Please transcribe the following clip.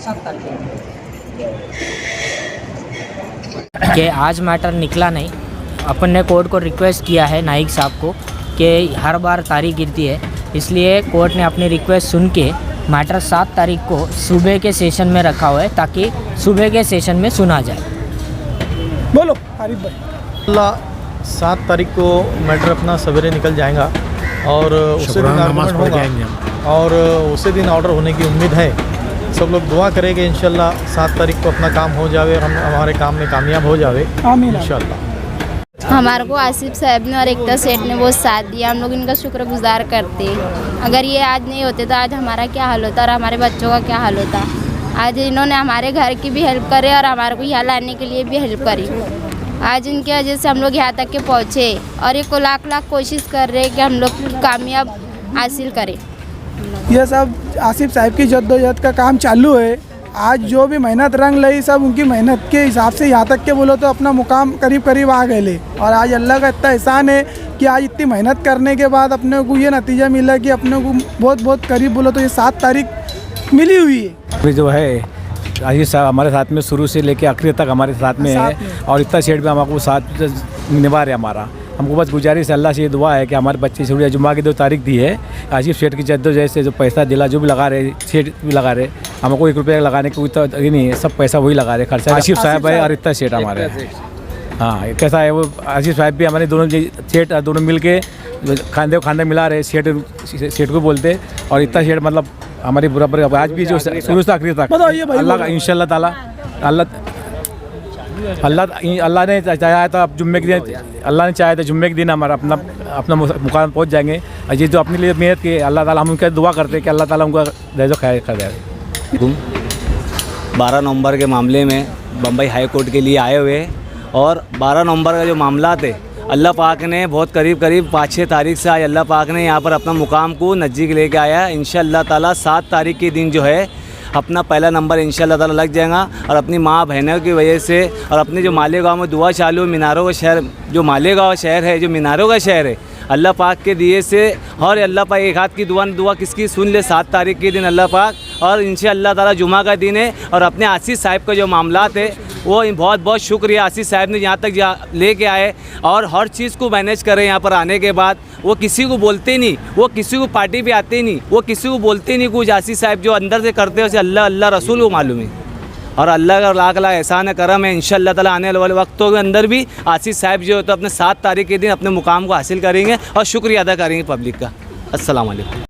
7 तारीख कि आज मैटर निकला नहीं। अपन ने कोर्ट को रिक्वेस्ट किया है नाइक साहब को कि हर बार तारीख गिरती है, इसलिए कोर्ट ने अपनी रिक्वेस्ट सुन के मैटर 7 तारीख को सुबह के सेशन में रखा हुआ है ताकि सुबह के सेशन में सुना जाए। बोलो आरिफ भाई। 7 तारीख को मैटर अपना सवेरे निकल जाएगा और उसी दिन आर्गूमेंट होगा और उसी दिन ऑर्डर होने की उम्मीद है। सब लोग दुआ करेंगे इंशाल्लाह 7 तारीख को अपना काम हो जावे और हम हमारे काम में कामयाब हो जावे इंशाल्लाह। हमारे को आसिफ साहब ने और एकता सेठ ने बहुत साथ दिया, हम लोग इनका शुक्रगुजार करते हैं। अगर ये आज नहीं होते तो आज हमारा क्या हाल होता और हमारे बच्चों का क्या हाल होता। आज इन्होंने हमारे घर की भी हेल्प करे और हमारे को यहाँ लाने के लिए भी हेल्प करी। आज इनकी वजह से हम लोग यहाँ तक के पहुँचे और ये को लाख कोशिश कर रहे हैं कि हम लोग कामयाब हासिल करें। ये सब आसिफ साहब की जद्दोजहद का काम चालू है। आज जो भी मेहनत रंग ली सब उनकी मेहनत के हिसाब से यहाँ तक के बोलो तो अपना मुकाम करीब करीब आ गए ले। और आज अल्लाह का इतना एहसान है कि आज इतनी मेहनत करने के बाद अपने को ये नतीजा मिला कि अपने को बहुत करीब बोलो तो ये 7 तारीख मिली हुई है। अभी जो है आसिफ साहब हमारे साथ में शुरू से लेके आखिर तक हमारे साथ में है और इतना शेड में हमको साथ निभा रहे हमारा। हमको बस गुजारिश अल्लाह से ये दुआ है कि हमारे बच्चे शुरू जुम्मा की 2 तारीख दी है। आसिफ सेठ की जद्दोजहद से जो पैसा दिला जो भी लगा रहे सेठ भी लगा रहे, हमको 1 रुपया लगाने की तो नहीं है, सब पैसा वही लगा रहे खर्चा। आसिफ साहब है और इतना सेठ हमारे। हाँ कैसा है वो आसिफ साहब भी हमारे दोनों सेठ दोनों मिल के खांदे मिला रहे। सेठ को बोलते और इतना सेठ मतलब हमारी बराबर आज भी जो शुरू से आखिर तक अल्लाह का इंशाल्लाह ताला अल्लाह ने चाहा था जुम्मे के दिन अल्लाह ने चाहा था जुम्मे के दिन हमारा अपना मुकाम पहुंच जाएंगे। और ये जो अपने लिए मेहनत की अल्लाह ताला हम उनका दुआ करते हैं कि अल्लाह ताला उनका दर्जो खैर कर दे। 12 नवंबर के मामले में बम्बई हाई कोर्ट के लिए आए हुए और 12 नवंबर का जो मामला थे अल्लाह पाक ने बहुत करीब 5-6 तारीख से आज अल्लाह पाक ने यहाँ पर अपना मुकाम को नज़दीक लेके आया। इंशाअल्लाह ताला 7 तारीख के दिन जो है अपना पहला नंबर इंशाअल्लाह ताला लग जाएगा और अपनी माँ बहनों की वजह से और अपने जो मालेगांव में दुआ चालू मीनारों का शहर जो मालेगांव शहर है जो मीनारों का शहर है अल्लाह पाक के दिए से और अल्लाह पाक एक हाथ की दुआ किसकी सुन ले 7 तारीख के दिन अल्लाह पाक और इंशाअल्लाह ताला जुमा का दिन है। और अपने आसिफ साहब का जो मामला थे वो बहुत शुक्रिया आसिफ साहब ने यहाँ तक लेके आए और हर चीज़ को मैनेज करें। यहाँ पर आने के बाद वो किसी को बोलते नहीं, वो किसी को पार्टी पे आते नहीं, वो किसी को बोलते नहीं कुछ। आसिफ साहब जो अंदर से करते हैं उसे अल्लाह रसूल को मालूम है और अल्लाह का लाख एहसान करम है। इंशाअल्लाह ताला आने वाले वक्तों के अंदर भी आसिफ साहब जो तो अपने 7 तारीख के दिन अपने मुकाम को हासिल करेंगे और शुक्रिया अदा करेंगे पब्लिक का। अस्सलाम वालेकुम।